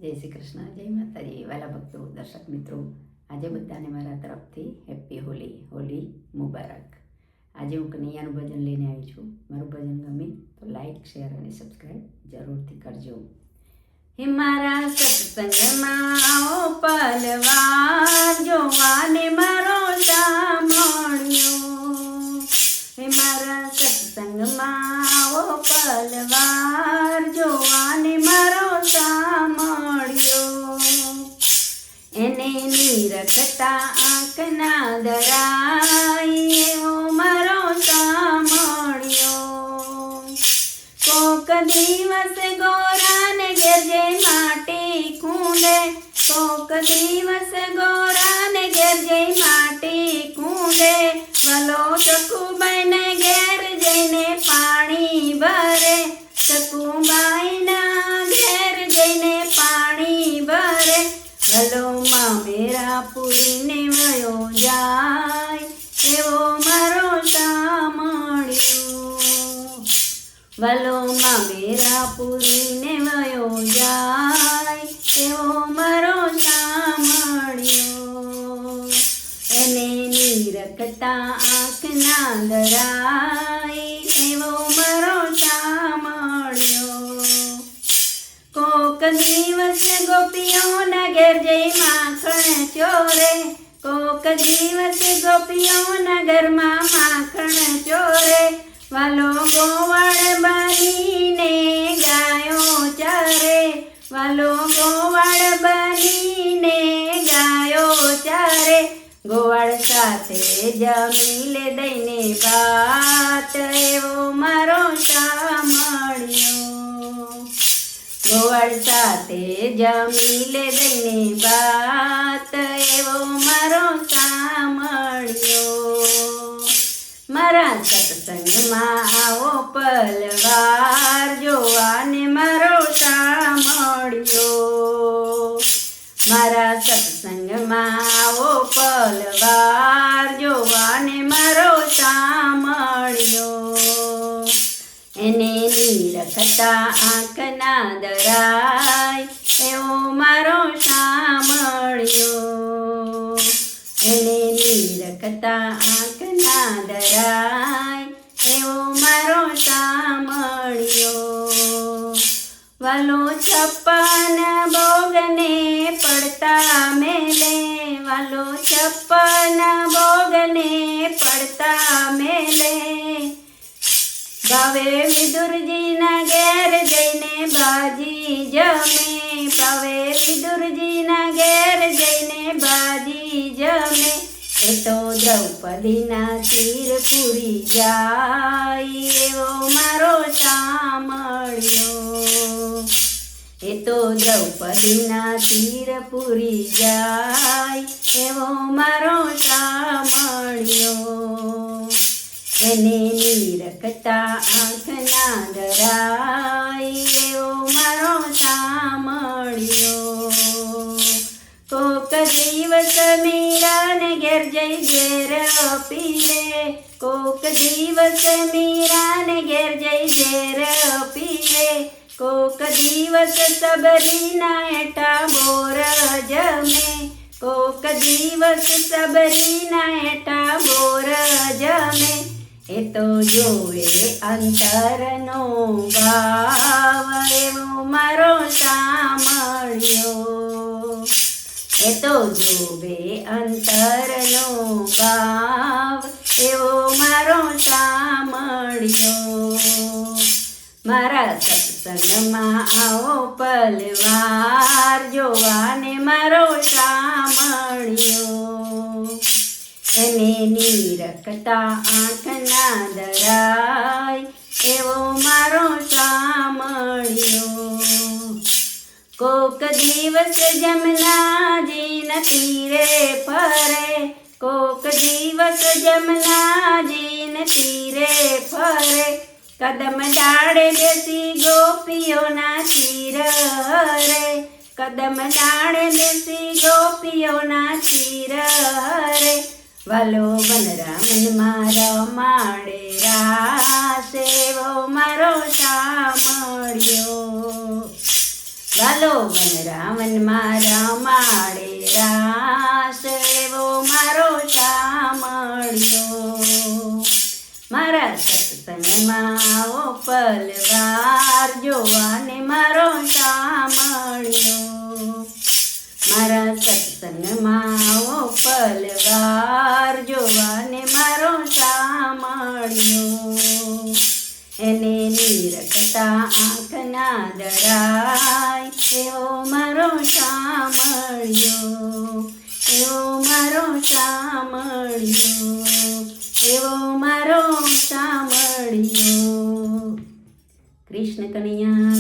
જય શ્રી કૃષ્ણ, જય માતાજી, વાલા ભક્તો, દર્શક મિત્રો, આજે બધાને મારા તરફથી હેપી હોલી મુબારક। આજે હું કનૈયાનું ભજન લઈને આવી છું। મારું ભજન ગમે તો લાઈક, શેર અને સબસ્ક્રાઈબ જરૂરથી કરજો। હે મારા સત્સંગમાં આવો પલવાર જોવાને મારો સાંભળ્યો। હે મારા સત્સંગમાં આવો પલવાર જોવાને મારો સાંભળ્યો। એને નિરખતા આંખના દરાઈ એવો મારો સાંભળ્યો। કોક દિવસ ગોરાને ઘેર જઈ માટી કૂંડે, કોક દિવસ ગોરાને ઘેર જઈ માટી કૂંડે, વલો સખુબાઈને ઘેર જઈને પાણી ભરે, સખુબાઈના ઘેર જઈને પાણી ભરે, વલો મામેરા પૂરીને વયો જાય એવો મારો સાંભળ્યો। વલો મામેરા પૂરીને વયો જાય એવો મારો સાંભળ્યો। એને નિરખતા આંખના દરાઈ એવો મારો સાંભળ્યો। કોક દિવસ ગોપીઓના ઘેર જઈ માખણ ચોરે, કોક દિવસ ગોપીઓના ઘરમાં માખણ ચોરે, વાલો ગોવાળ બનીને ગાયો ચરે, વાલો ગોવાળ બનીને ગાયો ચરે, ગોવાળ સાથે જમી લે દઈને ભાત એવો મારો સાંભળ્યો। ગોવાળ સાથે જમી લે દઈને ભાત એવો મારો સાંભળ્યો। મારા સત્સંગમાં આવો પલવાર જોવાને મારો સાંભળ્યો। મારા સત્સંગમાં આવો પલવાર જોવાને મારો સાંભળ્યો। એને નિરખતા આંખના દરાઈ એવો મારો સાંભળ્યો। એને નિરખતા આંખના દરાઈ એવો મારો સાંભળ્યો। વાલો છપ્પન ભોગને પડતા મેલે, વાલો છપ્પન ભોગને પડતા મેલે, ભાવે વિદુરજીના ઘેર જઈને ભાજી જમે, ભાવે વિદુરજીના ઘેર જઈને ભાજી જમે, એ તો દ્રૌપદીના ચીર પૂરી જાય એવો મારો સાંભળ્યો। એ તો દ્રૌપદીના ચીર પૂરી જાય એવો મારો સાંભળ્યો। એને નિરખતા આંખના દરાઈ એવો મારો સાંભળ્યો। કોક દિવસ મીરાને ઘેર જઈ ઝેર પીવે, કોક દિવસ મીરાને ઘેર જઈ ઝેર પીવે, કોક દિવસ સબરીના હેઠા બોર જમે, કોક દિવસ સબરીના હેઠા બોર જમે, એ તો જોવે અંતરનો ભાવ એવો મારો સાંભળ્યો। એ તો જોવે અંતરનો ભાવ એવો મારો સાંભળ્યો। મારા સત્સંગમાં આવો પલવાર જોવાને મારો સાંભળ્યો। એને નિરખતા આંખના દરાઈ એવો મારો સાંભળ્યો। કોક દિવસ જમનાજીના તીરે ફરે, કોક દિવસ જમનાજીના તીરે ફરે, કદમ ડાળે બેસી ગોપીઓના ચીર હરે, કદમ ડાળે બેસી ગોપીઓના ચીર હરે, વાલો બલરામન મારા માડે રાસ એવો મારો સાંભળ્યો। ચાલો વનરાવનમાં રમાડે રાસ એવો મારો શામળિયો. મારા સત્સંગમાં આવો પલવાર જોવાને મારો શામળિયો. મારા સત્સંગમાં આવો પલવાર જોવાને મારો શામળિયો. એને નીરખતા આંખ ના દરાય એવો મારો શામળિયો. એવો મારો શામળિયો. એવો મારો શામળિયો. કૃષ્ણ કનૈયા